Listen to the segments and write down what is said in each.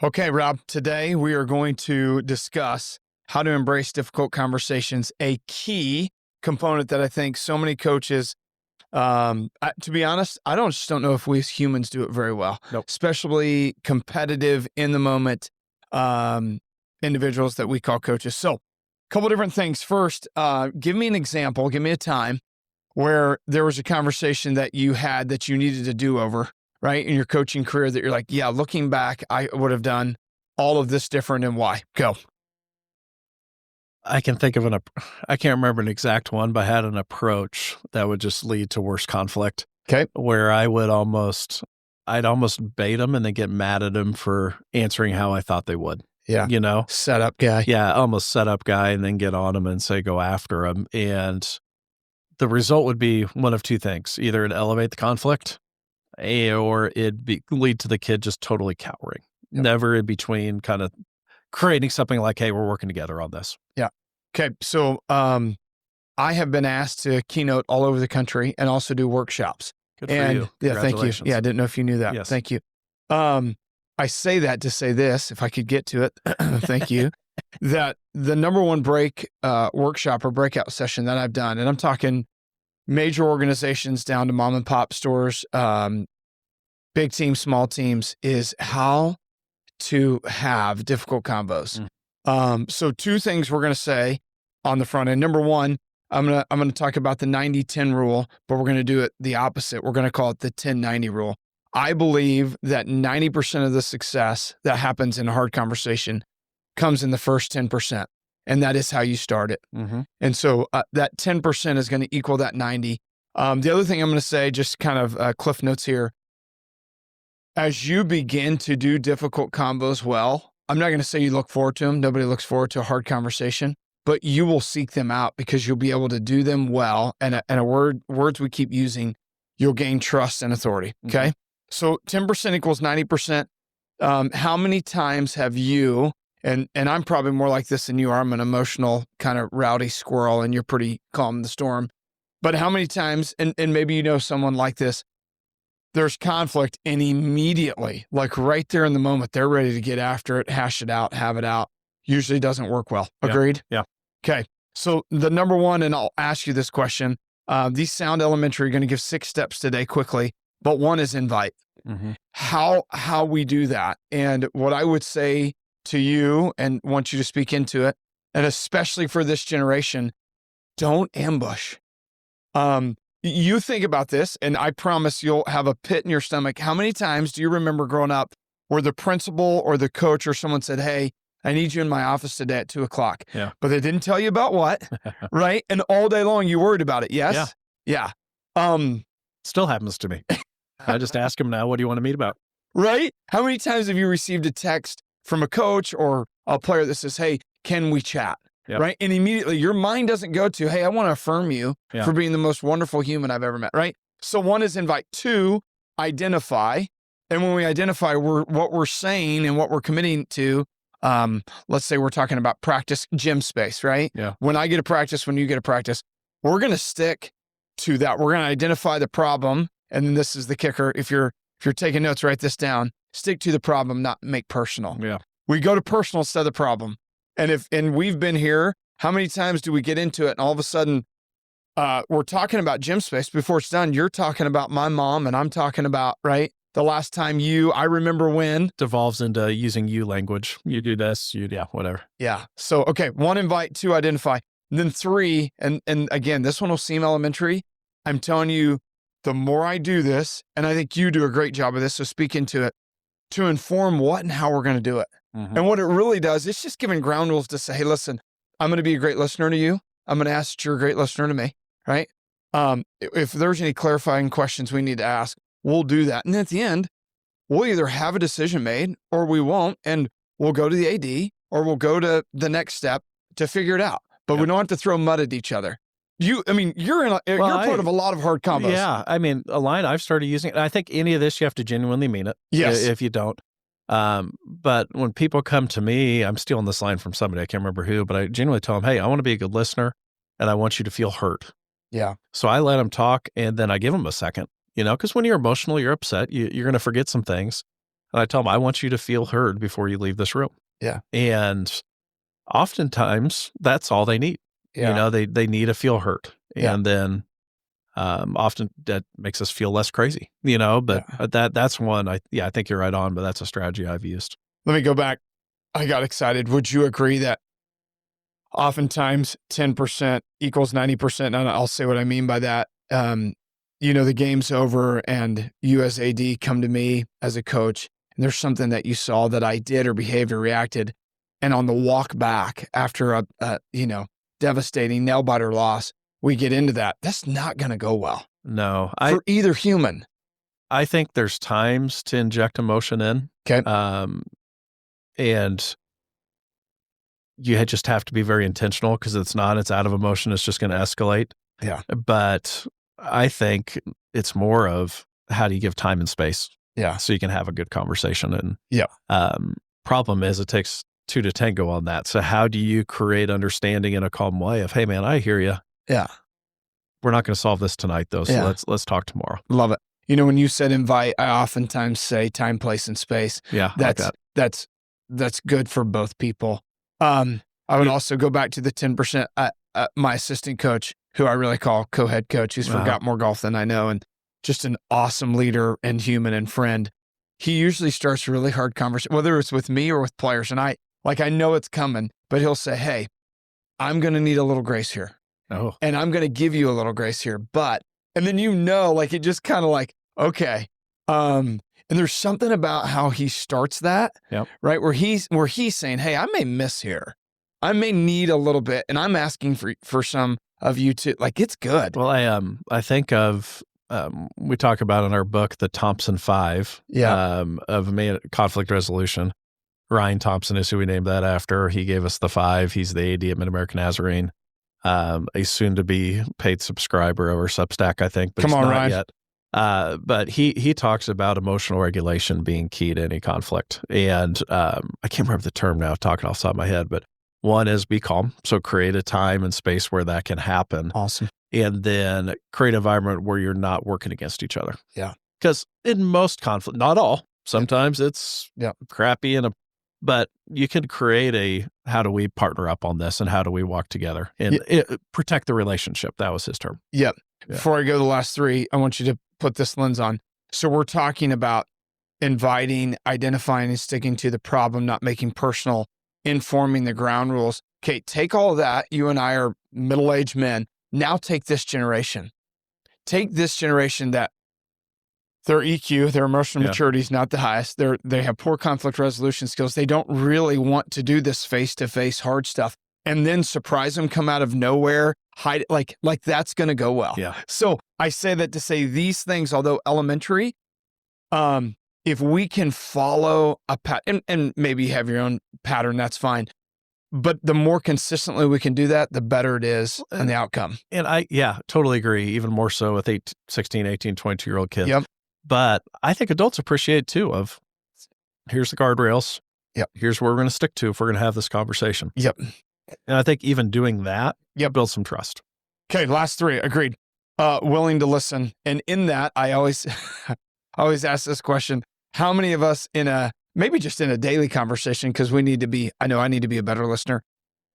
Okay, Rob, today we are going to discuss how to embrace difficult conversations, a key component that I think so many coaches, to be honest, I just don't know if we as humans do it very well, Nope. Especially competitive in the moment individuals that we call coaches. So a couple different things. First, give me an example, give me a time where there was a conversation that you had that you needed to do over, right, in your coaching career that you're like, yeah, looking back, I would have done all of this different and why? Go. I can think of I can't remember an exact one, but I had an approach that would just lead to worse conflict. Okay. Where I'd almost bait them and then get mad at them for answering how I thought they would. Yeah. You know? Setup guy. Yeah. Almost setup guy and then get on them and say, go after them. And the result would be one of two things. Either it'd elevate the conflict or lead to the kid just totally cowering. Yep. Never in between, kind of creating something like, hey, we're working together on this. Yeah. Okay. So I have been asked to keynote all over the country and also do workshops. Good for you. Yeah, thank you. Yeah, I didn't know if you knew that. Yes. Thank you. I say that to say this, if I could get to it, thank you, that the number one workshop or breakout session that I've done, and I'm talking major organizations down to mom and pop stores, big teams, small teams, is how to have difficult combos. So two things we're going to say on the front end. Number one, I'm going to talk about the 90-10 rule, but we're going to do it the opposite. We're going to call it the 10-90 rule. I believe that 90% of the success that happens in a hard conversation comes in the first 10%. And that is how you start it. Mm-hmm. And so that 10% is going to equal that 90. The other thing I'm going to say, just kind of cliff notes here, as you begin to do difficult combos well, I'm not going to say you look forward to them. Nobody looks forward to a hard conversation, but you will seek them out because you'll be able to do them well. And words we keep using, you'll gain trust and authority. Okay. Mm-hmm. So 10% equals 90%. How many times have you, and I'm probably more like this than you are, I'm an emotional kind of rowdy squirrel and you're pretty calm in the storm, but how many times, and maybe you know someone like this, there's conflict and immediately, like right there in the moment, they're ready to get after it, hash it out, have it out. Usually doesn't work well. Agreed? Yeah. Okay. So the number one, and I'll ask you this question. These sound elementary, going to give 6 steps today quickly, but one is invite. Mm-hmm. How we do that. And what I would say to you and want you to speak into it, and especially for this generation, don't ambush. You think about this, and I promise you'll have a pit in your stomach. How many times do you remember growing up where the principal or the coach or someone said, hey, I need you in my office today at 2:00. Yeah. But they didn't tell you about what, right? And all day long you worried about it. Yes? Yeah. Still happens to me. I just ask them now, what do you want to meet about? Right? How many times have you received a text from a coach or a player that says, hey, can we chat? Yep. Right? And immediately your mind doesn't go to, hey, I want to affirm you for being the most wonderful human I've ever met, right? So one is invite. 2, identify. And when we identify what we're saying and what we're committing to, let's say we're talking about practice gym space, right? Yeah. When I get a practice, when you get a practice, we're going to stick to that. We're going to identify the problem. And then this is the kicker. If you're taking notes, write this down. Stick to the problem, not make personal. Yeah. We go to personal instead of the problem. And we've been here, how many times do we get into it? And all of a sudden, we're talking about gym space. Before it's done, you're talking about my mom and I'm talking about, right? The last time I remember when. Devolves into using you language. You do this, whatever. Yeah. So, okay. 1, invite. 2, identify. And then 3, and again, this one will seem elementary. I'm telling you, the more I do this, and I think you do a great job of this, so speak into it, to inform what and how we're going to do it. Mm-hmm. And what it really does, it's just giving ground rules to say, hey, listen, I'm going to be a great listener to you. I'm going to ask that you're a great listener to me, right? If there's any clarifying questions we need to ask, we'll do that. And at the end, we'll either have a decision made or we won't, and we'll go to the AD or we'll go to the next step to figure it out. But we don't have to throw mud at each other. You're part of a lot of hard combos. Yeah. I mean, a line I've started using, and I think any of this, you have to genuinely mean it. Yes. If you don't. But when people come to me, I'm stealing this line from somebody, I can't remember who, but I genuinely tell them, hey, I want to be a good listener. and I want you to feel hurt. Yeah. So I let him talk, and then I give him a second, because when you're emotional, you're upset, you're going to forget some things. And I tell him, I want you to feel heard before you leave this room. Yeah. And oftentimes that's all they need. Yeah. They need to feel hurt. Yeah. And then often that makes us feel less crazy, but that's one, I think you're right on, but that's a strategy I've used. Let me go back. I got excited. Would you agree that oftentimes 10% equals 90%? And I'll say what I mean by that. The game's over and you as AD come to me as a coach, and there's something that you saw that I did or behaved or reacted. And on the walk back after a devastating nail biter loss, we get into that. That's not going to go well. No, for either human. I think there's times to inject emotion in. Okay. And you just have to be very intentional, because it's out of emotion. It's just going to escalate. Yeah. But I think it's more of how do you give time and space? Yeah. So you can have a good conversation. And problem is it takes 2 to tango on that. So how do you create understanding in a calm way of, hey man, I hear you. Yeah. We're not going to solve this tonight though. So let's talk tomorrow. Love it. When you said invite, I oftentimes say time, place, and space. Yeah. That's good for both people. I would also go back to the 10%. My assistant coach, who I really call co-head coach, who's forgot more golf than I know, and just an awesome leader and human and friend. He usually starts a really hard conversation, whether it's with me or with players. And I know it's coming, but he'll say, hey, I'm going to need a little grace here. Oh. And I'm going to give you a little grace here. And then it just kind of like, okay. And there's something about how he starts that, right? Where he's saying, hey, I may miss here. I may need a little bit. And I'm asking for some of you to, it's good. Well, I think of, we talk about in our book, the Thompson 5 of conflict resolution. Ryan Thompson is who we named that after. He gave us the 5. He's the AD at Mid-American Nazarene, a soon-to-be paid subscriber of our Substack, I think, but Come on, not Ryan. yet. But he talks about emotional regulation being key to any conflict. And I can't remember the term now, talking off the top of my head, but one is be calm. So create a time and space where that can happen. Awesome. And then create an environment where you're not working against each other. Yeah. Because in most conflict, not all, sometimes it's crappy but you can create a, how do we partner up on this and how do we walk together and protect the relationship? That was his term. Yep. Yeah. Before I go to the last 3, I want you to put this lens on. So we're talking about inviting, identifying, and sticking to the problem, not making personal, informing the ground rules. Okay, take all of that. You and I are middle-aged men. Now take this generation. Take this generation that their EQ, their emotional maturity is not the highest. They have poor conflict resolution skills. They don't really want to do this face-to-face hard stuff. And then surprise them, come out of nowhere, hide it, like that's going to go well. Yeah. So I say that to say these things, although elementary, if we can follow a pattern, and maybe you have your own pattern, that's fine. But the more consistently we can do that, the better it is and the outcome. And I totally agree. Even more so with 16, 18, 22-year-old kids. Yep. But I think adults appreciate too of, here's the guardrails. Yep. Here's where we're going to stick to if we're going to have this conversation. Yep. And I think even doing that builds some trust. Okay, last 3, agreed. Willing to listen. And in that, I always ask this question, how many of us maybe just in a daily conversation, because I need to be a better listener,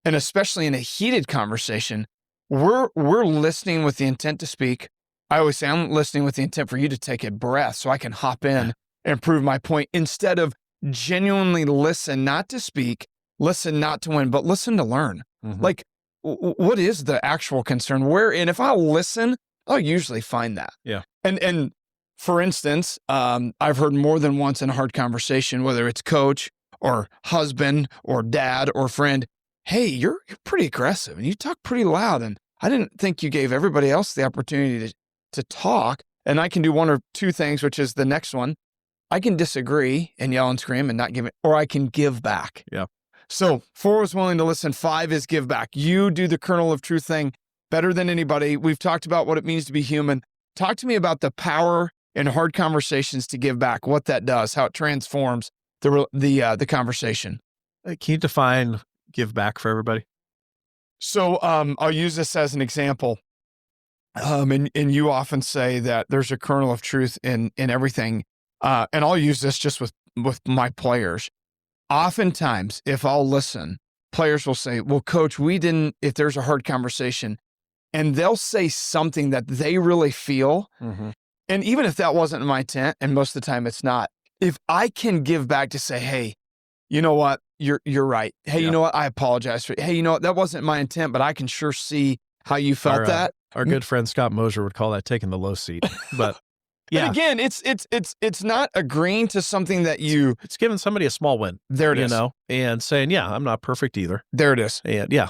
and especially in a heated conversation, we're listening with the intent to speak. I always say I'm listening with the intent for you to take a breath so I can hop in and prove my point, instead of genuinely listen, not to speak, listen not to win, but listen to learn. Mm-hmm. What is the actual concern? And if I listen, I'll usually find that. Yeah. And for instance, I've heard more than once in a hard conversation, whether it's coach or husband or dad or friend, hey, you're pretty aggressive and you talk pretty loud. And I didn't think you gave everybody else the opportunity to talk. And I can do one or 2 things, which is the next one. I can disagree and yell and scream and not give it, or I can give back. Yeah. So 4 is willing to listen. 5 is give back. You do the kernel of truth thing better than anybody. We've talked about what it means to be human. Talk to me about the power in hard conversations to give back, what that does, how it transforms the conversation. Can you define give back for everybody? So I'll use this as an example. And you often say that there's a kernel of truth in everything. And I'll use this just with my players. Oftentimes, if I'll listen, players will say, well, coach, if there's a hard conversation, and they'll say something that they really feel. Mm-hmm. And even if that wasn't my intent, and most of the time it's not, if I can give back to say, hey, you know what, you're right. Hey, you know what, I apologize for. Hey, you know what, that wasn't my intent, but I can sure see how you felt that. Our good friend Scott Mosier would call that taking the low seat. But yeah, and again, it's not agreeing to something that it's giving somebody a small win. There it is. You know, and saying, yeah, I'm not perfect either. There it is. And yeah,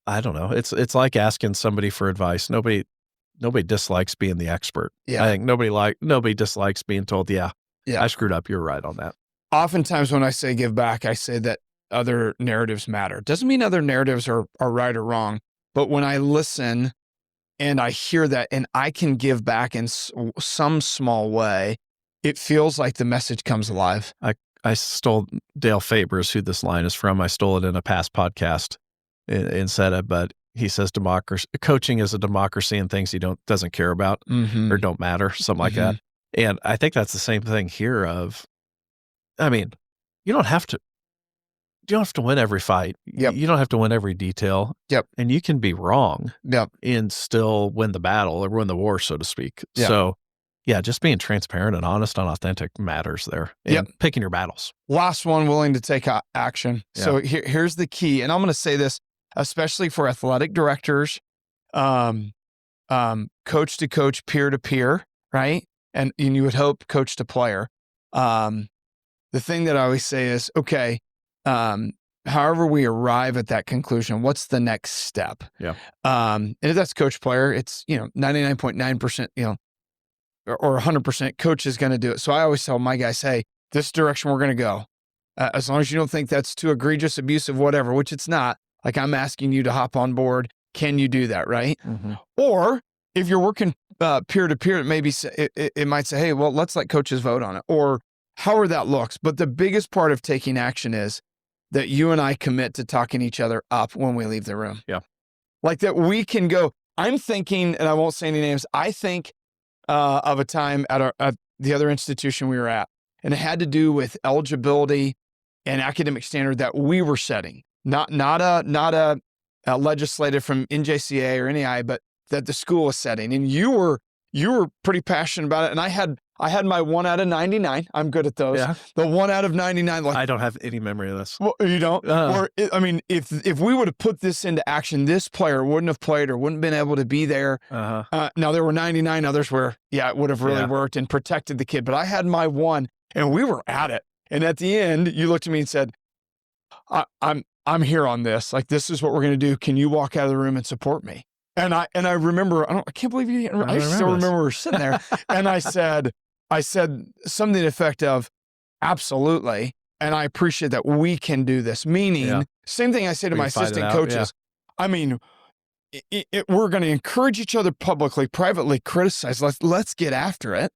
I don't know. It's like asking somebody for advice. Nobody dislikes being the expert. Yeah. I think nobody dislikes being told, yeah, I screwed up. You're right on that. Oftentimes when I say give back, I say that other narratives matter. Doesn't mean other narratives are right or wrong, but when I listen and I hear that and I can give back in some small way, it feels like the message comes alive. I stole Dale Faber's, who this line is from. I stole it in a past podcast and said it, but he says coaching is a democracy and things he doesn't care about or don't matter, something like that. And I think that's the same thing here I mean, you don't have to win every fight. Yep. You don't have to win every detail. Yep. And you can be wrong. Yep. And still win the battle or win the war, so to speak. Yep. So yeah, just being transparent and honest and authentic matters there. And picking your battels. Last one, willing to take action. Yeah. So here's the key. And I'm going to say this, especially for athletic directors, coach to coach, peer to peer, right? And you would hope coach to player. The thing that I always say is, okay, however we arrive at that conclusion, what's the next step? Yeah. And if that's coach player, it's, 99.9%, or 100% coach is going to do it. So I always tell my guys, hey, this direction we're going to go. As long as you don't think that's too egregious, abusive, whatever, which it's not, like I'm asking you to hop on board. Can you do that? Right. Mm-hmm. Or if you're working peer to peer, it might say, hey, well, let's let coaches vote on it, or however that looks. But the biggest part of taking action is that you and I commit to talking each other up when we leave the room. Yeah. Like that we can go, I'm thinking, and I won't say any names, I think of a time at the other institution we were at, and it had to do with eligibility and academic standard that we were setting, not a legislative from NJCA or NAI, but that the school was setting. And you were pretty passionate about it. And I had my 1 out of 99. I'm good at those. Yeah. The 1 out of 99. Like, I don't have any memory of this. Well, you don't? If we would have put this into action, this player wouldn't have played or wouldn't been able to be there. Uh-huh. Now, there were 99 others where, it would have really worked and protected the kid. But I had my 1, and we were at it. And at the end, you looked at me and said, I'm here on this. Like, this is what we're going to do. Can you walk out of the room and support me? And I remember, I can't believe you didn't. I still remember we were sitting there, and I said something to the effect of, absolutely. And I appreciate that we can do this. Meaning, same thing I say to my assistant coaches. Yeah. I mean, we're going to encourage each other publicly, privately criticize. Let's get after it.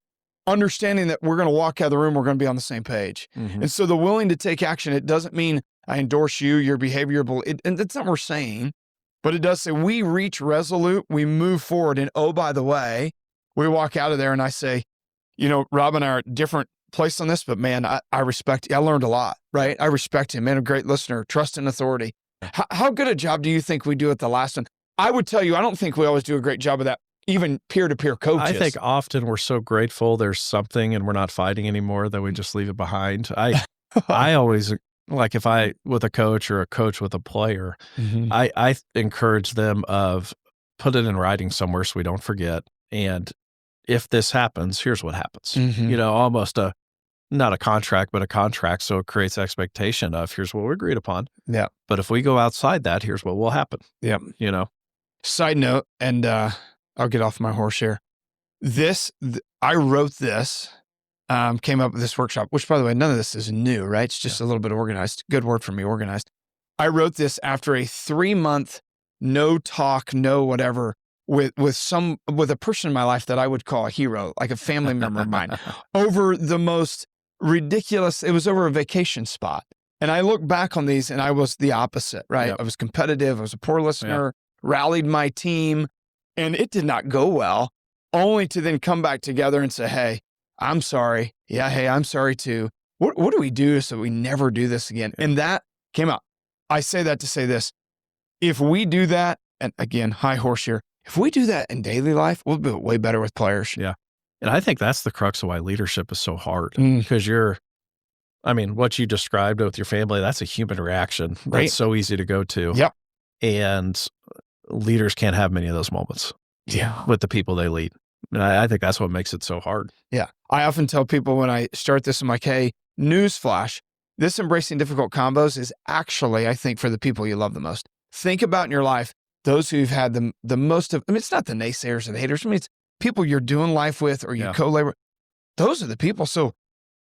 Understanding that we're going to walk out of the room, we're going to be on the same page. Mm-hmm. And so the willing to take action, it doesn't mean I endorse you, your behavior, and that's not what we're saying. But it does say we reach resolute, we move forward. And oh, by the way, we walk out of there and I say, Rob and I are at different place on this, but man, I respect, I learned a lot, right? I respect him, man, a great listener, trust and authority. How good a job do you think we do at the last one? I would tell you, I don't think we always do a great job of that, even peer-to-peer coaches. I think often we're so grateful there's something and we're not fighting anymore that we just leave it behind. I always... Like if I with a coach or a coach with a player, mm-hmm. I encourage them of put it in writing somewhere so we don't forget. And if this happens, here's what happens. Mm-hmm. Almost not a contract, but a contract. So it creates expectation of here's what we agreed upon. Yeah. But if we go outside that, here's what will happen. Yeah. Side note, and I'll get off my horse here. I wrote this. Came up with this workshop, which, by the way, none of this is new, right? It's just a little bit organized. Good word for me, organized. I wrote this after a 3-month no talk, no whatever with a person in my life that I would call a hero, like a family member of mine, over the most ridiculous. It was over a vacation spot. And I look back on these and I was the opposite, right? Yep. I was competitive. I was a poor listener, rallied my team, and it did not go well, only to then come back together and say, hey, I'm sorry. Yeah, hey, I'm sorry too. What do we do so we never do this again? Yeah. And that came out. I say that to say this. If we do that, and again, high horse here, if we do that in daily life, we'll be way better with players. Yeah. And I think that's the crux of why leadership is so hard, Mm. because what you described with your family, that's a human reaction. Right. That's so easy to go to. Yep. And leaders can't have many of those moments Yeah. with the people they lead. And I think that's what makes it so hard. Yeah. I often tell people when I start this, I'm like, hey, newsflash, this embracing difficult combos is actually, I think, for the people you love the most. Think about in your life, those who've had the most of, it's not the naysayers or the haters. It's people you're doing life with or you co-labor. Those are the people. So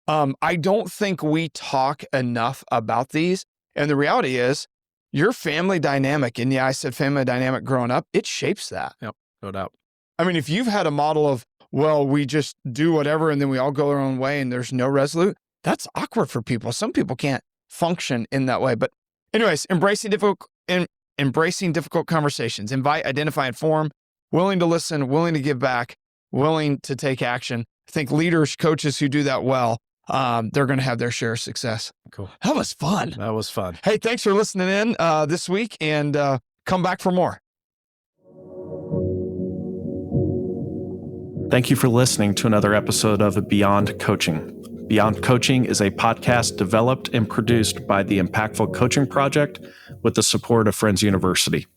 I don't think we talk enough about these. And the reality is your family dynamic, and I said family dynamic growing up, it shapes that. Yep, no doubt. I mean, if you've had a model of, well, we just do whatever and then we all go our own way and there's no resolute, that's awkward for people. Some people can't function in that way. But anyways, embracing difficult conversations, invite, identify, inform, willing to listen, willing to give back, willing to take action. I think leaders, coaches who do that well, they're going to have their share of success. Cool. That was fun. That was fun. Hey, thanks for listening in this week, and come back for more. Thank you for listening to another episode of Beyond Coaching. Beyond Coaching is a podcast developed and produced by the Impactful Coaching Project with the support of Friends University.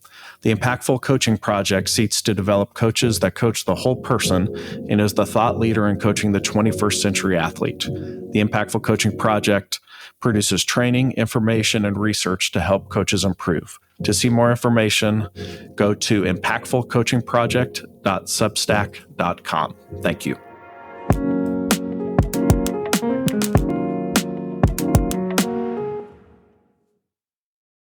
The Impactful Coaching Project seeks to develop coaches that coach the whole person and is the thought leader in coaching the 21st century athlete. The Impactful Coaching Project produces training, information, and research to help coaches improve. To see more information, go to impactfulcoachingproject.substack.com. Thank you.